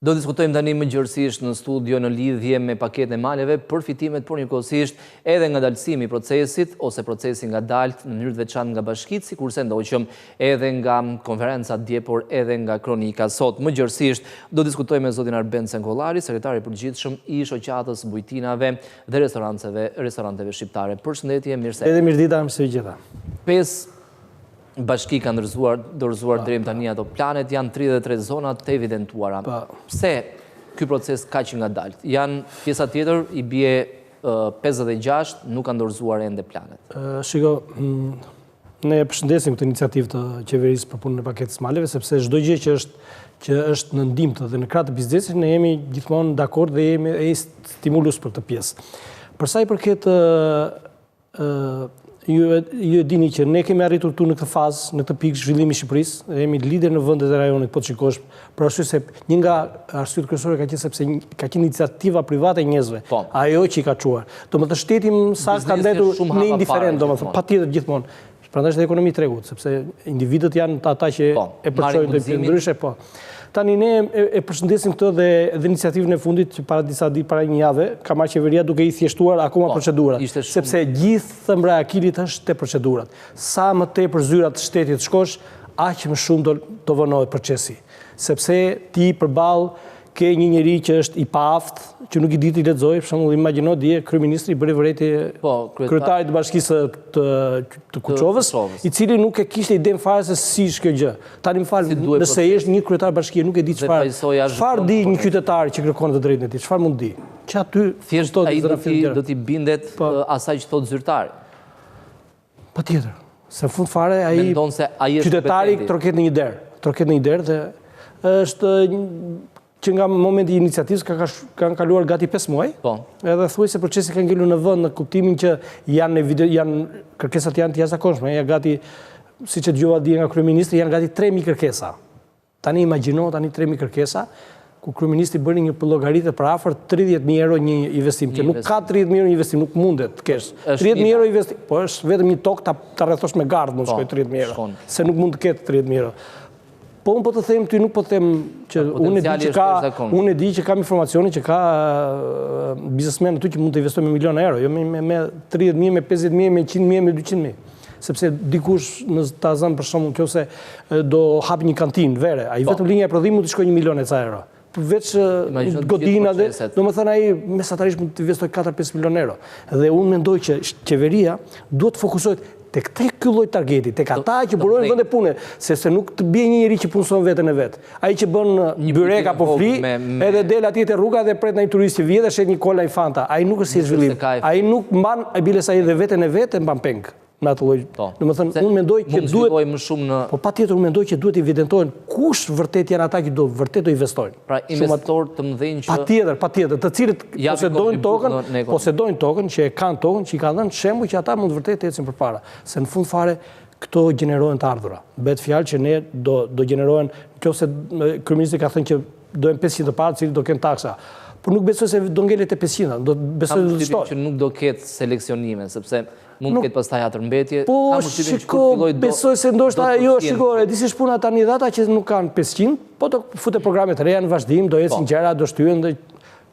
Do diskutojmë tani më gjërësisht në studio në lidhje me paketën e maleve, përfitimet por njëkohësisht edhe nga dalësimi i procesit ose procesi nga dalt në mënyrë të veçantë nga bashkitë, sikurse ndoqëm edhe nga konferenca dje, por edhe nga kronika sot. Më gjërësisht do diskutojmë me zotin Arben Senkollari, sekretari i përgjithshëm i shoqatës bujtinave dhe restoranteve shqiptare. Përshëndetje, mirëse. Edhe mirëdita, mëse gjitha. 5 bashki kanë dorëzuar deri më tani ato planet, janë 33 zonat të evidentuara. Pse ky proces kaq nga dalt? Janë pjesa tjetër, i bie 56 nuk kanë dorëzuar ende planet. Shiko, ne përshëndesim këtë iniciativë të qeverisë për punën e paketës maleve, sepse çdo gjë që është në ndihmë dhe në krah të biznesit, ne jemi gjithmonë dakord dhe jemi stimulus për këtë pjesë. Për sa i përket ju e dini që ne kemi arritur tu në këtë fazë, në këtë pikë zhvillimi i Shqipërisë, jemi lider në vendet e rajonit, po të shikosh, për arsye se një nga arsyet kryesore ka qenë sepse ka qenë iniciativa private e njerëzve. Ajo që i ka çuar. Domethënë shteti sa ka ndetur në indiferent, domethënë patjetër gjithmonë. Prandaj është ekonomi tregut, sepse individët janë ata që e përçojnë të ndryshe, po. Tani ne e përshëndesim këtë dhe iniciativën e fundit që para një jave ka marrë qeveria duke i thjeshtuar akoma procedurat, sepse gjithë mbrapa akilit është te procedurat. Sa më tepër zyrat të shtetit shkosh, aq më shumë do vonohet procesi, sepse ti përballë ke një njeri që është i paaft, që nuk i di të lexojë, për shembull imagjino dje kryeministri bëri vërejtje kryetarit të bashkisë të Kuçovës, i cili nuk e kishte idenë fare se si është kjo gjë. Tani më fal, nëse je një kryetar bashkie, nuk e di çfarë di një qytetar që kërkon të drejtën e tij, çfarë mund di? Që aty thjesht ai do t'i bindet asaj që thotë zyrtari. Patjetër. Se në fund fare ai qytetari troket në një derë dhe është që nga momenti i iniciativës kanë kaluar gati 5 muaj, edhe thuaj se procesi ka ngelur në vend në kuptimin që kërkesat janë të jashtëzakonshme, janë gati, siç e dëgjova dje nga kryeministri, janë gati 3000 kërkesa. Tani imagjino 3000 kërkesa, ku kryeministri bëri një llogaritë për afër 30.000 euro një investim, që nuk ka 30.000 euro një investim, nuk mundet të kesh. 30.000 euro investim, po është vetëm një tokë ta rrethosh me gardh, mund shkoj 30.000 euro, se nuk mund të ketë 30.000 euro. Po unë po të them, ty nuk po të them që unë e di që kam informacione që ka biznesmen aty që mund të investojë me miliona euro, jo me 30.000, me 50.000, me 100.000, me 200.000. Sepse dikush në ta zënë për shembull nëse do hap një kantinë vere, ai vetëm linja e prodhimit mund të shkojë 1 milion e ca euro. Përveç godina dhe, domethënë ai mesatarisht mund të investojë 4-5 milionë euro. Dhe unë mendoj që qeveria duhet të fokusohet tek ky lloj targeti, tek ata që burojnë vende pune, se nuk të bie një njeri që punson veten e vet. Ai që bën byrek apo fli, edhe del atje te rruga dhe pret ndaj turist që vjen dhe shet një kola infanta. Ai nuk është si zhvillim. Ai nuk mban, ai bile sa ai dhe veten e vet e mban peng. Në atë lloj. Domethënë unë mendoj që duhet më shumë në po patjetër unë mendoj që duhet të evidentohen kush vërtet janë ata që vërtet do investojnë. Pra investor të mëdhenj që patjetër, të cilët posedojnë tokën, që e kanë tokën, që i kanë dhënë shembull që ata mund vërtet të ecin përpara. Se në fund fare këto gjenerohen të ardhura. Bëhet fjalë që ne do gjenerohen, nëse kryeministri ka thënë që do jenë 500 të parë, cilët do kenë taksa. Por nuk besoj se do ngelet te 500, do besoj se do shtohet. Që nuk do ketë seleksionime, sepse mund të ketë pastaj atërmbetje. Po, besoj se ndoshta jo, shikoj, disi është puna tani dhe ata që nuk kanë 500, po do fute programe të reja në vazhdim, do ecin gjëra, do shtyhen dhe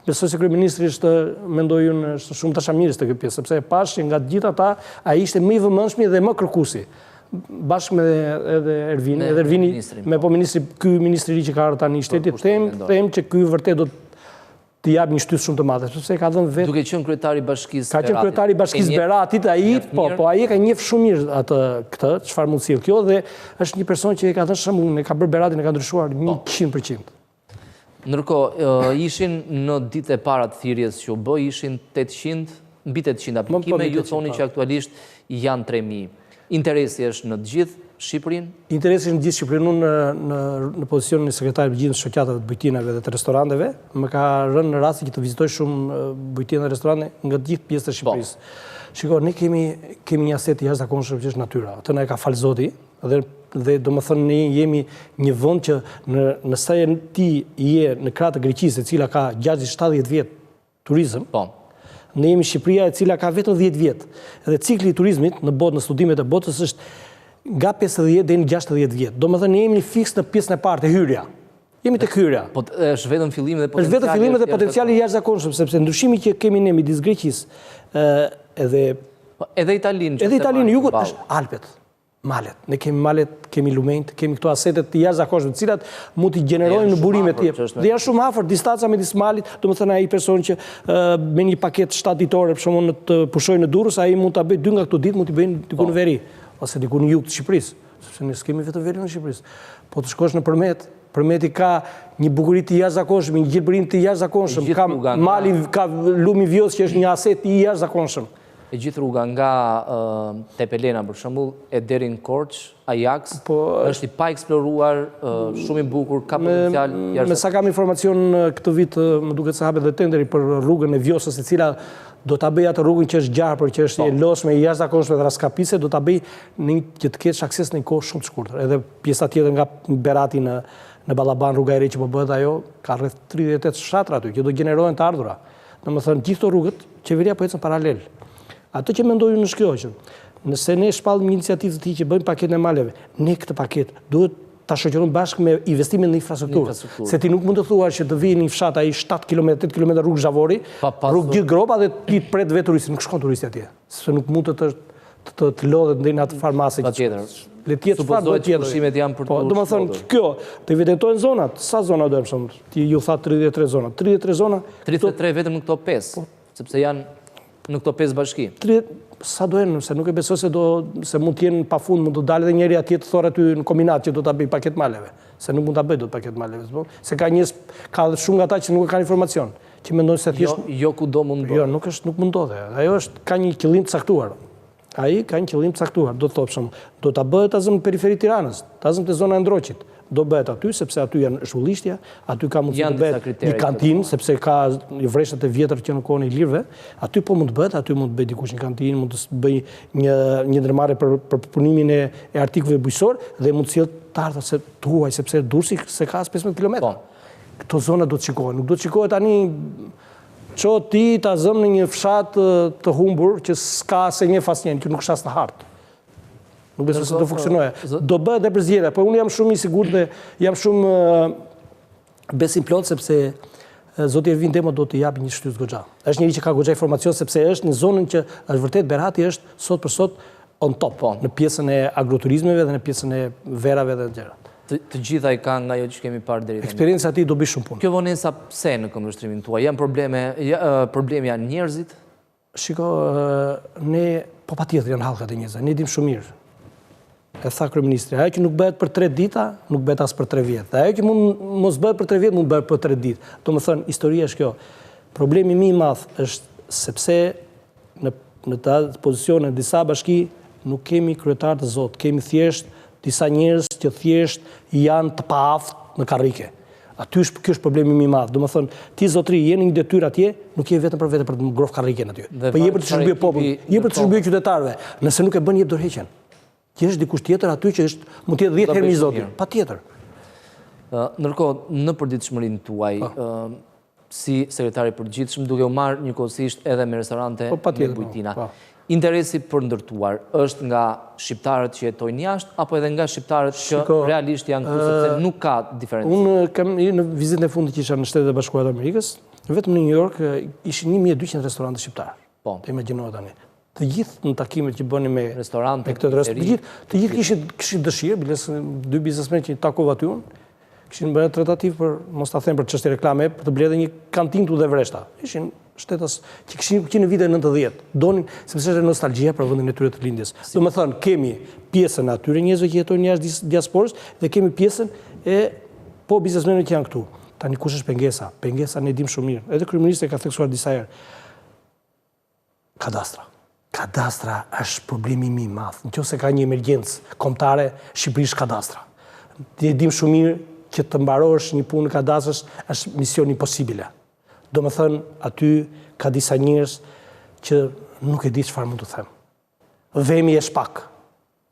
besoj se kryeministri është, mendoj unë, është shumë tashamirës të kjo pjesë, sepse pash që nga të gjithë ata ai ishte më i vëmendshëm dhe më kërkuesi. Bashkë me Ervini, me po ministri që ka ardhur tani i shtetit, them që ky vërtet do të jap një shtys shumë të madhe, sepse ka dhënë vetë. Duke qenë kryetari i bashkisë Beratit. Ka qenë kryetari i bashkisë Beratit, ai ka njeh shumë mirë këtë, çfarë mund sjell kjo dhe është një person që e ka dhënë shembull, ka bërë Beratin e ka ndryshuar 100%. Ndërkohë, ishin në ditë e para të thirrjes që u bë, ishin 800, mbi 800 aplikime, ju thoni që aktualisht janë 3000. Interesi është në të gjithë Shqipërinë? Interesi në gjithë Shqipërinë, unë në pozicionin e sekretarit të gjithë shoqatave të bujtinave dhe të restoranteve, më ka rënë në rasti që të vizitoj shumë bujtina dhe restorante nga të gjithë pjesët e Shqipërisë. Shiko, ne kemi një aset të jashtëzakonshëm që është natyra. Atë na e ka fal Zoti dhe domethënë ne jemi një vend që nëse ti je në krah të Greqisë, e cila ka 60-70 vjet turizëm, ne jemi Shqipëria e cila ka vetëm 10 vjet. Dhe cikli i turizmit në botë, në studimet e botës është nga 50 deri në 60 vjet. Domethënë ne jemi fiks në pjesën e parë të hyrja. Jemi të hyrja. Po është vetëm fillimi dhe potenciali. Është vetëm fillimi dhe potenciali i jashtëzakonshëm, sepse ndryshimi që kemi ne midis Greqisë edhe Italinë. Edhe Italinë, jugut është Alpet, malet. Ne kemi malet, kemi lumenjt, kemi këto asetet të jashtëzakonshme, të cilat mund t'i gjenerojnë në burime të jepë. Dhe janë shumë afër, distanca midis malit, domethënë ai person që me një paketë 7 ditore për shembull të pushojë në Durrës, ai mund ta bëjë 2 nga këto ditë, mund t'i bëjnë diku në veri ose diku në jug të Shqipërisë, sepse ne s'kemi vetëm veri në Shqipërisë. Po të shkosh në Përmet, Përmeti ka një bukuri të jashtëzakonshme, një gjelbërim të jashtëzakonshëm, ka mali, ka lumi Vjos që është një aset i jashtëzakonshëm. E gjithë rruga nga Tepelena, për shembull, e deri në Korç, Ajax, është i pa eksploruar, shumë i bukur, ka potencial jashtëzakonshëm. Me sa kam informacion këtë vit, më duket se hapet dhe tenderi për rrugën e Vjosës, e cila do ta bëj atë rrugën që është gjarpër, që është e lodhshme, e jashtëzakonshme dhe raskapise, do ta bëj që të kesh akses në një kohë shumë të shkurtër. Edhe pjesa tjetër nga Berati në Ballaban, rruga e re që po bëhet ajo, ka rreth 38 fshatra aty që do gjenerohen të ardhurat. Domethënë gjithë këto rrugët qeveria po ecën paralel. Ato që mendojnë në shkjoqën, nëse ne shpallim një iniciativë të tij që bëjmë paketën e maleve, ne këtë paketë duhet ta shoqërojmë bashkë me investimin në infrastrukturë. Se ti nuk mund të thuash që të vijë një fshat ai 7 km, 8 km rrugë zhavori, rrugë gjithë gropa dhe ti pret vetë turistin, nuk shkon turisti atje. Sepse nuk mund të lodhet ndaj atë farmase. Le të jetë çfarë do të jetë. Pushimet janë për të. Domethënë kjo, të evidentojnë zonat. Sa zona do të them? Ti ju tha 33 zona. 33 zona. 33 vetëm në këto 5, sepse janë në këto 5 bashki. Sa do jenë, se nuk e besoj se mund të jenë pafund, mund të dalë edhe njëri atje të thorë aty në kombinat që do ta bëj paket maleve. Se nuk mund ta bëj dot paket maleve, se ka shumë nga ata që nuk kanë informacion, që mendojnë se thjesht jo kudo mund. Jo, nuk mundodhe. Ajo ka një qëllim të caktuar. Ai ka një qëllim të caktuar, do të thopshëm, do ta bëhet ta zëm në periferi Tiranës, ta zëm te zona e Ndroqit. Do bëhet aty sepse aty janë shullishtja, aty ka mundësi të bëhet një kantinë sepse ka vreshat e vjetër që në kohën e ilirëve, aty po mund të bëhet, aty mund të bëj dikush një kantinë, mund të bëj një ndërmarrje për punimin e artikujve bujqësor dhe mund të sjell të ardha se tuaj sepse Durrësi se ka 15 km. Këto zona do të shikohen, nuk do të shikohet tani ço ti ta zëm në një fshat të humbur që s'ka se një fasnjen, që nuk shas në hartë. Nuk besoj se do funksionoje. Do bëhet dhe për zgjedhje, por unë jam shumë i sigurt dhe jam shumë besim plot sepse Zoti Ervin Demo do të japë një shtyllë goxha. Është njëri që ka goxha informacion sepse është në zonën që është vërtet Berati është sot për sot on top, në pjesën e agroturizmeve dhe në pjesën e verave dhe gjëra. Të gjitha i kanë nga jo që kemi parë deri tani. Eksperjenca ti do bëj shumë punë. Kjo vonesa pse në këndvështrimin tuaj? Janë problemi janë njerëzit? Shiko, ne po patjetër janë hallkat e njerëzve. Ne dim shumë mirë. E tha kryeministri, ajo që nuk bëhet për 3 dita, nuk bëhet as për 3 vjet. Ajo që mund mos bëhet për 3 vjet, mund bëhet për 3 ditë. Domethënë, historia është kjo. Problemi më i madh është sepse në të pozicione disa bashki nuk kemi kryetar të zot, kemi thjesht disa njerëz që thjesht janë të paaft në karrike. Ky është problemi më i madh. Domethënë, ti zotëri jeni një detyrë atje, nuk je vetëm për vete për të ngrohtë karriken aty. Po je për të shërbyer popullit, je për të shërbyer qytetarëve. Nëse nuk e bën jep dorëheqjen. Ti është dikush tjetër aty që mund të jetë 10 herë më i zoti. Patjetër. Ndërkohë, në përditshmërinë tuaj, si sekretari i përgjithshëm, duke u marrë njëkohësisht edhe me restorante me bujtina. Interesi për ndërtuar është nga shqiptarët që jetojnë jashtë, apo edhe nga shqiptarët që realisht janë këtu, sepse nuk ka diferencë? Unë kam në vizitën e fundit që isha në Shtetet e Bashkuara të Amerikës, vetëm në New York ishin 1200 restorante shqiptare. Të imagjino tani. Të gjithë në takimet që bënin me restorante, të gjithë kishin dëshirë, biles 2 biznesmen që takova aty unë, kishin bërë tratativë për, mos ta them për çështje reklame, për të blerë një kantinë tu dhe vreshta. Ishin shtetas që kishin në vitet 90, donin sepse është nostalgjia për vendin e tyre të lindjes. Domethënë, kemi pjesën e atyre njerëzve që jetojnë jashtë diasporës dhe kemi pjesën e biznesmenëve që janë këtu. Tani kush është pengesa? Pengesa ne dim shumë mirë. Edhe kryeministri ka theksuar disa herë. Kadastra. Kadastra është problemi më i madh. Nëse ka një emergjencë kombëtare, Shqipëri është kadastra. Ne dim shumë mirë që të mbarosh një punë kadastrës është mision impossibile. Domethënë, aty ka disa njerëz që nuk e di çfarë mund të them. Vemi është pak,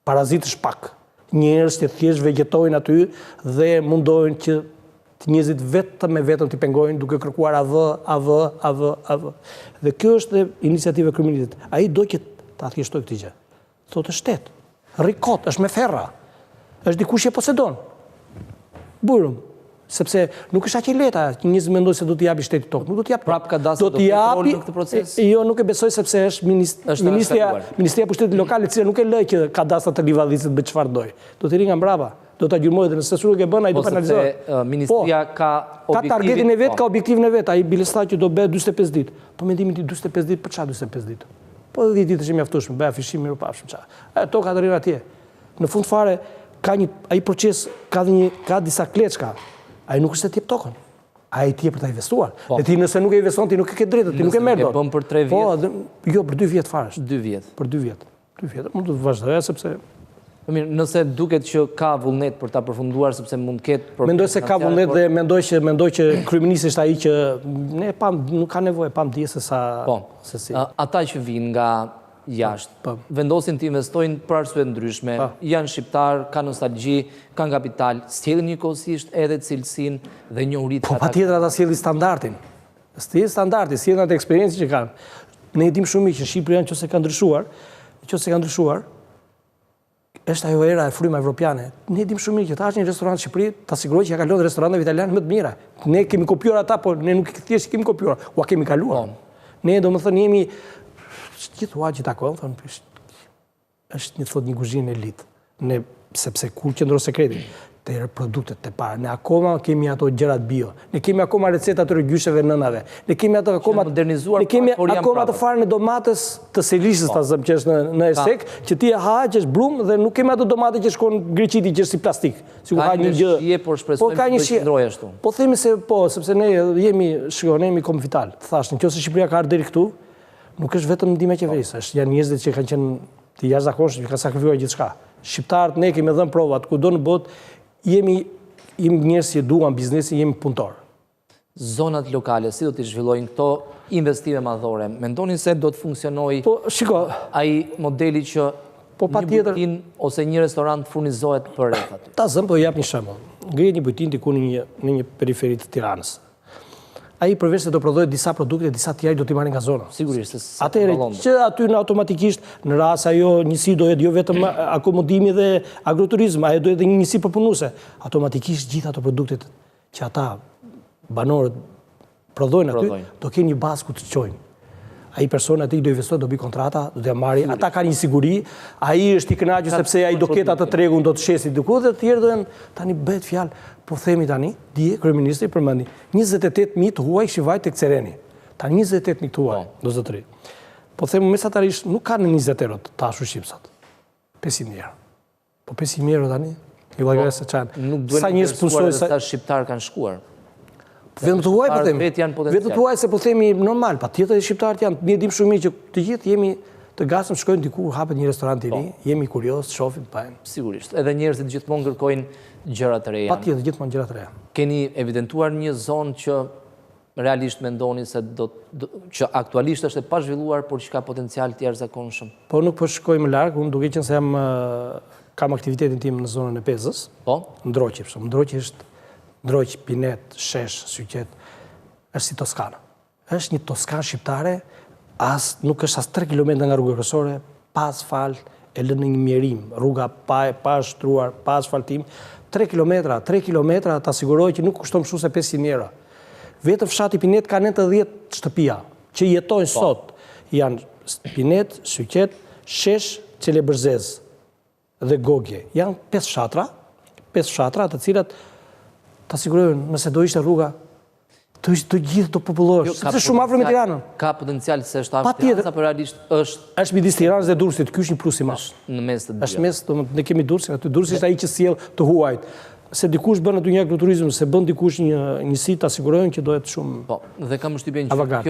parazitë është pak. Njerëz që thjesht vegetojnë aty dhe mundojnë që të njerëzit vetëm me vetëm t'i pengojnë duke kërkuar AV. Dhe kjo është iniciativa e kryeministit. Ai do që ta thjeshtoj këtë gjë. Thotë shtet, rrikot, është me ferra. Është dikush që posedon. Burëm, Sepse nuk është aq e lehta, njerëzit mendojnë se do t'i japi shteti tokë, nuk do t'i japi. Prap kadastri do të kontrollojë në këtë proces? Jo, nuk e besoj sepse është Ministria e Pushtetit Lokal, e cila nuk e lë që kadastrat të livadhisit bëj çfarë doj. Do t'i ri nga mbrapa, do ta gjurmojë dhe nëse nuk e bën ai do penalizohet. Ministria ka targetin e vet, ka objektivin e vet, ai bilestaq që do bëhet 45 ditë. Po mendimin tim 45 ditë, për çfarë 45 ditë? Po 10 ditë është mjaftueshme, bëj afishim mirupafshëm çfarë. Toka të rrin atje. Në fund fare ka ai proces ka disa kleçka. Ai nuk është se t'jep tokën. Ai t'jep për ta investuar. Dhe ti nëse nuk e investon, ti nuk e ke drejtë, ti nuk e merr dot. Nëse e bën për 3 vjet. Po, jo, për 2 vjet fare. 2 vjet. Për 2 vjet. 2 vjet. Mund të vazhdojë sepse mirë, nëse duket që ka vullnet për ta përfunduar sepse mund të ketë mendoj se ka vullnet dhe mendoj që kryeministri është ai që ne nuk ka nevojë pam dije se sa se si. Ata që vinë nga jashtë, vendosin të investojnë për arsye ndryshme, janë shqiptar, kanë nostalgji, kanë kapital, sjellin njëkohësisht edhe cilësinë dhe njohuritë. Po patjetër ata sjellin standardin. Sjellin atë eksperiencë që kanë. Ne e dim shumë mirë që Shqipëria nëse ka ndryshuar, është ajo era e fryma evropiane. Ne dim shumë mirë që tash një restorant në Shqipëri, ta siguroj që ja kalon restoranteve italiane më të mira. Ne kemi kopjuar ata, po ne nuk thjesht kemi kopjuar, ua kemi kaluar. Ne domethënë jemi gjithë ua që takon, thonë, është një kuzhinë elit. Ne, sepse kur qëndron sekreti, të produktet të para. Ne akoma kemi ato gjërat bio. Ne kemi akoma recetat të gjysheve nënave. Ne kemi ato akoma të farën e domates të selishës, ta zëm, që është në Ersek, që ti e ha, që është brum, dhe nuk kemi ato domate që shkon greqiti, që është si plastik. Ka një shije, por shpresojmë të qëndrojë ashtu. Po themi se po, sepse ne jemi kom vital. Thash, nëse Shqipëria ka ardhur deri këtu, nuk është vetëm ndihmë e qeverisë, janë njerëzit që kanë qenë të jashtëzakonshëm, që kanë sakrifikuar gjithçka. Shqiptarët ne kemi dhënë provat kudo në botë, jemi njerëz që duan biznesin, jemi punëtor. Zonat lokale, si do të zhvillojnë këto investime madhore? Mendoni se do të funksionojë ai modeli që një bujtin ose një restorant furnizohet për rreth aty? Ta zëm, po jap një shembull. Ngrihet një bujtin diku në një periferi të Tiranës. Ai përveç se do prodhojë disa produkte, disa tjerë do t'i marrin nga zona. Sigurisht. Atëherë që aty në automatikisht në rast ajo njësi do jetë jo vetëm akomodimi dhe agroturizëm, ajo do jetë një njësi përpunuese. Automatikisht gjithë ato produktet që ata banorët prodhojnë aty do kenë një bazë ku të çojnë. Ai person aty do investojë, do bëj kontrata, do t'ia marrë, ata kanë një siguri, ai është i kënaqur sepse ai do ketë atë tregun, do të shesi diku dhe të tjerë do janë tani bëhet fjalë. Po themi tani, dije kryeministri përmendi, 28.000 të huaj shivaj tek Cereni. Tani 28.000 të huaj, do zotëri. Po themi mesatarisht nuk kanë 20 euro të tashu shqipsat. 500 euro. Po 500 euro tani, i vllajë se çan. Sa njerëz punësojnë sa shqiptar kanë shkuar. Vetëm të huaj po themi. Vetëm të huaj se po themi normal, patjetër shqiptarët janë, ne dim shumë mirë që të gjithë jemi të gatshëm shkojnë diku, hapet një restorant i ri, jemi kurioz, shohim, pajm. Sigurisht. Edhe njerëzit gjithmonë kërkojnë gjëra të reja. Patjetër, gjithmonë gjëra të reja. Keni evidentuar një zonë që realisht mendoni se që aktualisht është e pa zhvilluar, por që ka potencial të jashtëzakonshëm? Po nuk po shkoj më larg, unë duke qenë se kam aktivitetin tim në zonën e Pezës. Po? Ndroqi, Ndroqi është Ndroq, Pinet, Shesh, Syqet, është si Toskana. Është një Toskanë shqiptare, nuk është as 3 km nga rruga kryesore, pa asfalt, e lënë në një mjerim, rruga pa shtruar, pa asfaltim, 3 kilometra ta siguroj që nuk kushton më shumë se 500 euro. Vetëm fshati Pinet ka 90 shtëpia, që jetojnë sot. Janë Pinet, Syqet, Shesh, Çelebërzez dhe Gogje. Janë 5 fshatra, të cilat ta sigurojnë nëse do ishte rruga, të gjithë të popullosh, sepse shumë afër me Tiranën. Ka potencial se është afër Tiranës, apo realisht është midis Tiranës dhe Durrësit, ky është një plus i madh. Në mes të dy. Është mes, ne kemi Durrësin aty, Durrësi është ai që sjell të huajt. Se dikush bën aty një agroturizëm, se bën dikush një sit, ta sigurojnë që do jetë shumë. Po, dhe kam përshtypjen që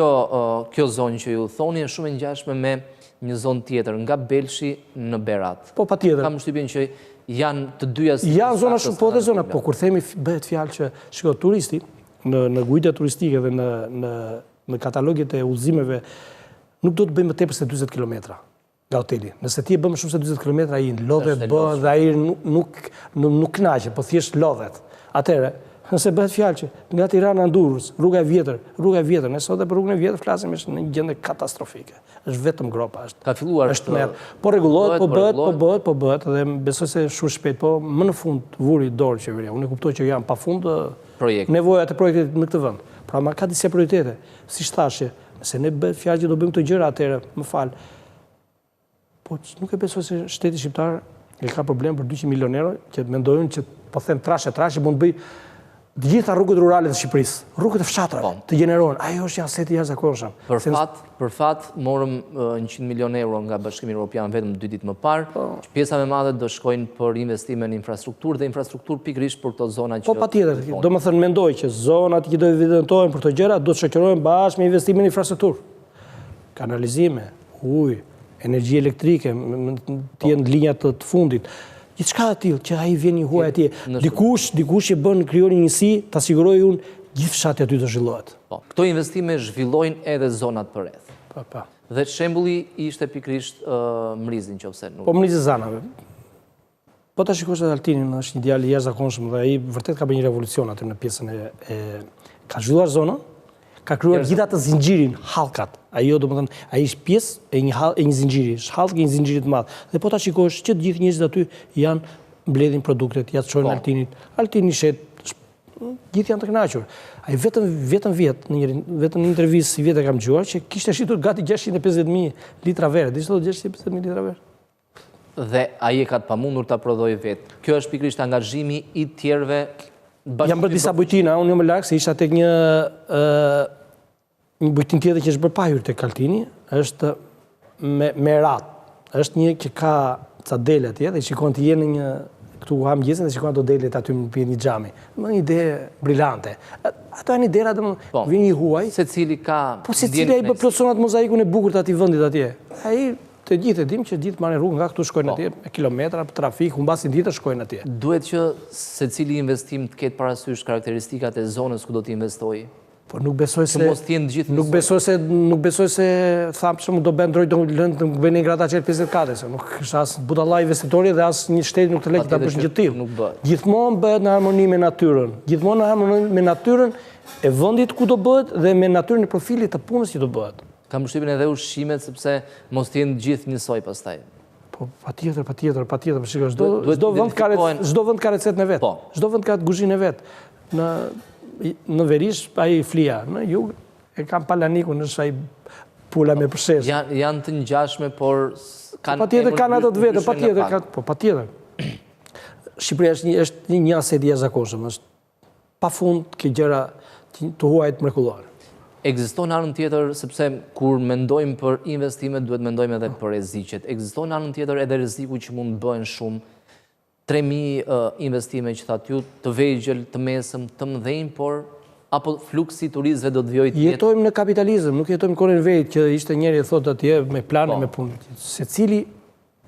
kjo zonë që ju thoni është shumë e ngjashme me një zonë tjetër, nga Belshi në Berat. Po, patjetër. Kam përshtypjen që janë të dyja. Janë zona shumë, po dhe zona, po kur themi bëhet fjalë që shiko turisti në guida turistike dhe në katalogjet e udhëzimeve nuk do të bëjmë më tepër se 40 kilometra nga hoteli. Nëse ti e bën më shumë se 40 kilometra, ai lodhet bën dhe ai nuk kënaqet, po thjesht lodhet. Atëherë, Nëse bëhet fjalë që nga Tirana në Durrës, rruga e vjetër, ne sot e për rrugën e vjetër flasim është në një gjendje katastrofike. Është vetëm gropa, është. Ka filluar është merr. Po rregullohet, po bëhet dhe besoj se shumë shpejt, po më në fund vuri dorë qeveria. Unë kuptoj që janë pafund nevojat e projektit në këtë vend. Pra ma ka disa prioritete. Siç thashë, nëse ne bëhet fjalë që do bëjmë këto gjëra atëherë, më fal. Po nuk e besoj se shteti shqiptar e ka problem për 200 milionë euro që mendojnë që po them trashë mund bëj të gjitha rrugët rurale të Shqipërisë, rrugët e fshatrave të gjenerohen. Ajo është një aset i jashtëzakonshëm. Për fat morëm 100 milionë euro nga Bashkimi Evropian vetëm 2 ditë më parë. Pjesa më madhe do shkojnë për investime në infrastrukturë dhe infrastrukturë pikërisht për këto zona që. Po patjetër, domethënë mendoj që zonat që do evidentohen për këto gjëra do të shoqërohen bashkë me investime në infrastrukturë. Kanalizime, ujë, energji elektrike, të jenë linja të fundit. Gjithçka të tillë që ai vjen një huaj atje. Dikush që bën krijon një njësi, ta siguroj unë gjithë fshati aty të zhvillohet. Po, këto investime zhvillojnë edhe zonat përreth. Po. Dhe shembulli ishte pikërisht Mrizi nëse nuk. Po Mrizi Zanave. Po ta shikosh edhe Altinin, është një djalë i jashtëzakonshëm dhe ai vërtet ka bërë një revolucion aty në pjesën e ka zhvilluar zonën, ka krijuar gjithë atë zinxhirin, hallkat. Ajo domethënë, ai është pjesë e një zinxhiri, është hallk i një zinxhiri të madh. Dhe po ta shikosh që të gjithë njerëzit aty janë mbledhin produktet, ja të çojnë Altinit. Altini shet, gjithë janë të kënaqur. Ai vetëm në një intervistë si vjet e kam dëgjuar që kishte shitur gati 650.000 litra verë. Di çdo 650.000 litra verë. Dhe ai e ka të pamundur ta prodhojë vetë. Kjo është pikërisht angazhimi i tjerëve. Jam bërë disa bujtina, unë jo më larg se isha tek një bujtin tjetër që është bërë pa hyrë tek Altini, është me rat. Është një që ka ca dele atje dhe shikon të jenë një këtu ha mëngjesin dhe shikon ato delet aty në një xhami. Më një ide brillante. Ato janë idera domosdoshmë vjen një huaj. Secili ka. Po secili ai bë plotson atë mozaikun e bukur të atij vendit atje. Ai të gjithë e dim që gjithë marrin rrugë nga këtu shkojnë atje me kilometra për trafik, humbasin ditës shkojnë atje. Duhet që secili investim të ketë parasysh karakteristikat e zonës ku do të investojë. Po nuk besoj se nuk besoj se tham që do bën drejt do lënë të bëjnë Grataçel 54, se nuk është as budalla investitori dhe as një shteti nuk të lejë ta bësh gjë të tillë. Gjithmonë bëhet në harmoni me natyrën. Gjithmonë në harmoni me natyrën e vendit ku do bëhet dhe me natyrën e profilit të punës që do bëhet. Kam përshtypjen edhe ushqimet sepse mos të jenë gjithë njësoj pastaj. Po patjetër, shikoj çdo vend ka recetën e vet. Çdo vend ka kuzhinë e vet. Në Verish ai flia, në jug e kam Palanikun, është ai pula me përshesh. Janë të ngjashme, por kanë patjetër kanë ato të vetë, patjetër. Shqipëria është një aset i jashtëzakonshëm, është pafund që gjëra të huajt mrekulluar. Ekziston anën tjetër, sepse kur mendojmë për investimet, duhet mendojmë edhe për rreziqet. Ekziston anën tjetër edhe rreziku që mund bëhen shumë. 3.000 investime që thatë ju, të vegjël, të mesëm, të mëdhenj, por apo fluksi turistëve do të vjojë tjetë? Jetojmë në kapitalizëm, nuk jetojmë në kohën e vet që ishte njëri e thotë atje me plane, me punë. Secili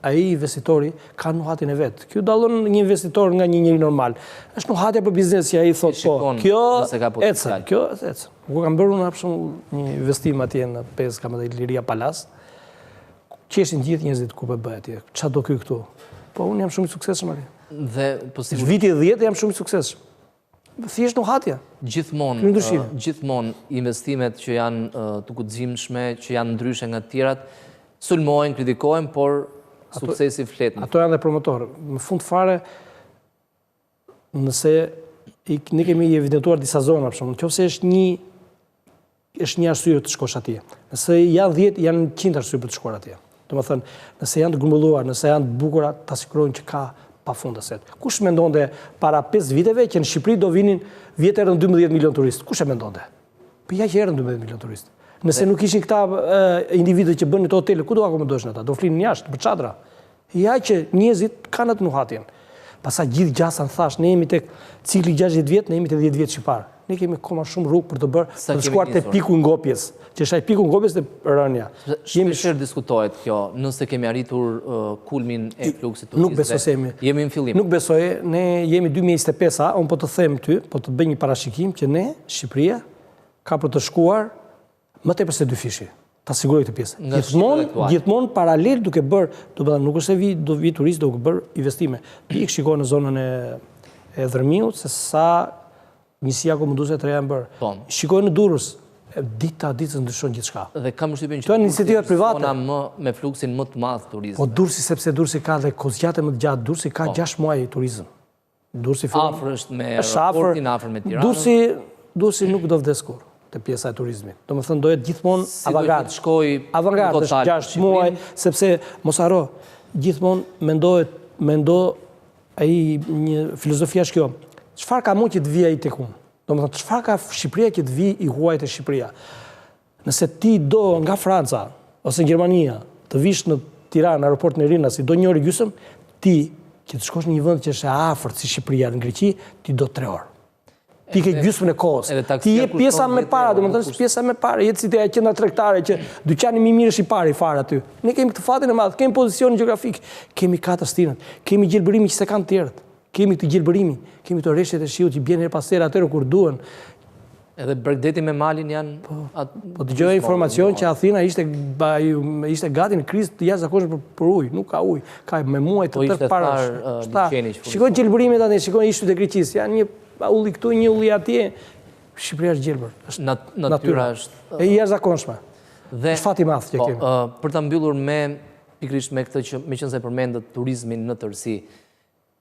ai investitori ka nuhatin e vet. Kjo dallon një investitor nga një njeri normal. Është nuhatja për biznes që ai thotë po. Kjo ecë. Ku kam bërë unë për një investim atje në pesë kam edhe Liria Palas. Qeshin gjithë njerëzit ku po bëhet atje. Çfarë do ky këtu? Po unë jam shumë i suksesshëm atje. Dhe po sigurisht viti 10 jam shumë i suksesshëm. Thjesht nuhatja. Gjithmonë investimet që janë të guximshme, që janë ndryshe nga të tjerat, sulmohen, kritikohen, por suksesi flet. Ato janë dhe promotorë. Në fund fare, nëse ne kemi evidentuar disa zona, për shembull, nëse është një arsye të shkosh atje. Nëse janë 10, janë 100 arsye për të shkuar atje. Domethënë, nëse janë të grumbulluar, nëse janë të bukura, ta sigurojnë që ka pafund aset. Kush mendonte para 5 viteve që në Shqipëri do vinin vjet erën 12 milion turistë? Kush e mendonte? Po ja që erën 12 milion turistë. Nëse nuk ishin këta individët që bënin këto hotele, ku do akomodoshin ata? Do flinin jashtë për çadra. Ja që njerëzit kanë atë nuhatjen. Pastaj gjithë gjasan thash, ne jemi tek cikli 60 vjet, ne jemi te 10 vjet shqiptar. Ne kemi akoma shumë rrugë për të shkuar te piku i ngopjes, që është ai piku i ngopjes te rënia. Shpesh diskutohet kjo, nëse kemi arritur kulmin e fluksit turistëve. Nuk besoj se jemi në fillim. Nuk besoj, ne jemi 2025-a, unë po të them ty, po të bëj një parashikim që ne, Shqipëria, ka për të shkuar më tepër se 2 fishi. Ta siguroj këtë pjesë. Gjithmonë paralel duke bërë, nuk është se do vi turistë duke bërë investime. Ti shikoj në zonën e Dërmiut se sa njësia komunduese të reja në bërë. Shikojnë në Durrës, ditës ndryshon gjithë shka. Dhe kam përshtypjen që iniciativat private me fluksin më të madh turizmi. Po Durrësi, sepse Durrësi ka dhe kozgjate më të gjatë, Durrësi ka 6 muaj turizëm. Afër është me aeroportin, afër me Tiranën. Durrësi nuk do vdes kur te pjesa e turizmit. Domethënë do jetë gjithmonë avangard. Avangard është 6 muaj, sepse mos harro, gjithmonë mendo ai një filozofia është kjo. Çfarë ka mund që të vijë ai tek unë? Domethënë çfarë ka Shqipëria që të vijë i huaj te Shqipëria? Nëse ti do nga Franca ose Gjermania të vish në Tiranë, aeroportin e Rinas, si do 1 orë gjysmë, ti që të shkosh në një vend që është afërt si Shqipëria në Greqi, ti do 3 orë. Ti ke gjysmën e kohës. Ti je pjesa më e para, domethënë pjesa më e para, jetë si te qendra tregtare që dyqani më i mirë është i parë i fare aty. Ne kemi këtë fatin e madh, kemi pozicionin gjeografik, kemi katëstinat, kemi gjelbërimin që se kanë të tjerët. Kemi këtë gjelbërimi, kemi të rreshtet e shiut që bjen her pas here atëherë kur duhen. Edhe Bregdeti me Malin janë... Po dëgjoj informacion që Athina ishte gati në krizë të jashtëzakonshme për ujë, nuk ka ujë, ka me muaj të tërë para. Shikoj gjelbërimet atë, shikoj ishtut e Greqisë, janë një ulli këtu, një ulli atje. Shqipëria është gjelbër. Natyra është... E jashtëzakonshme. Është fat i madh që kemi. Për ta mbyllur pikërisht me këtë që meqense përmendët turizmin në tërësi,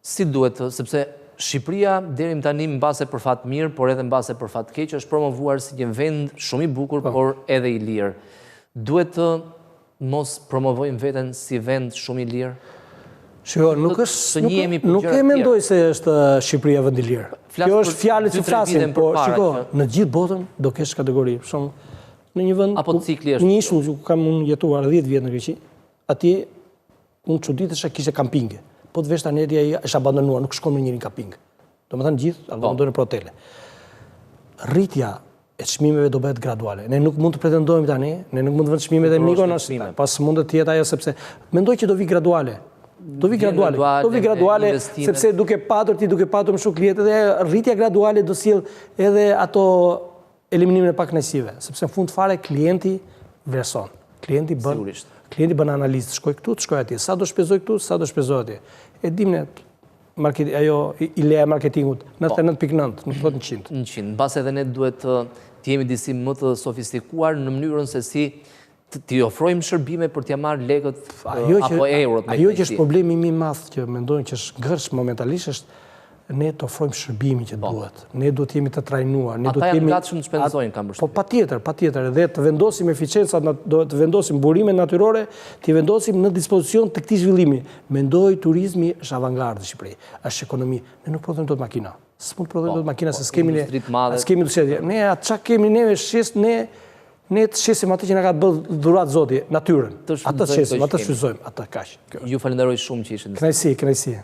si duhet, sepse Shqipëria deri më tani mbase për fat mirë, por edhe mbase për fat keq, është promovuar si një vend shumë i bukur, por edhe i lirë. Duhet të mos promovojmë veten si vend shumë i lirë? Shiko, nuk e mendoj se është Shqipëria vend i lirë. Kjo është fjalë që flasim, po shiko, në gjithë botën do kesh kategori. Në një vend, një ishull që kam unë jetuar 10 vjet në Greqi, atje unë çuditesha kishte kampinge. Po të vesh tani është abandonuar, nuk shkon me njërin kamping. Domethënë gjithë abandonojnë për hotele. Rritja e çmimeve do bëhet graduale. Ne nuk mund të pretendojmë tani, ne nuk mund të vënë çmimet e Mykonos, pas mund të jetë ajo sepse mendoj që do vi graduale. Do vi graduale sepse duke patur më shumë klientë dhe rritja graduale do sjell edhe ato eliminimin e pakënaqësive, sepse në fund fare klienti vlerëson. Klienti bën analizë, shkoj këtu, të shkoj atje, sa do shpenzoj këtu, sa do shpenzoj atje. E dim ne ajo i leja marketingut, 99.9, nuk thot 100. 100, mbas edhe ne duhet të jemi disi më të sofistikuar në mënyrën se si t'i ofrojmë shërbime për t'ja marrë lekët apo eurot. Ajo që është problemi më i madh që mendojnë që është ngërsh momentalisht është ne të ofrojmë shërbimin që duhet. Ne duhet jemi të trajnuar. Ata janë gatshëm të shpenzojnë, kam përshtypjen. Po patjetër, edhe të vendosim eficiencën, të vendosim burimet natyrore, t'i vendosim në dispozicion të këtij zhvillimi. Mendoj turizmi është avangard në Shqipëri, është ekonomi. Ne nuk prodhojmë dot makina. S'mund të prodhojmë dot makina se s'kemi ne. Ne atë çka kemi neve shes ne të shesim atë që na ka bërë dhurat Zoti, natyrën. Atë shesim, atë shfrytëzojmë, atë kaq. Ju falenderoj shumë që ishit. Kënaqësi.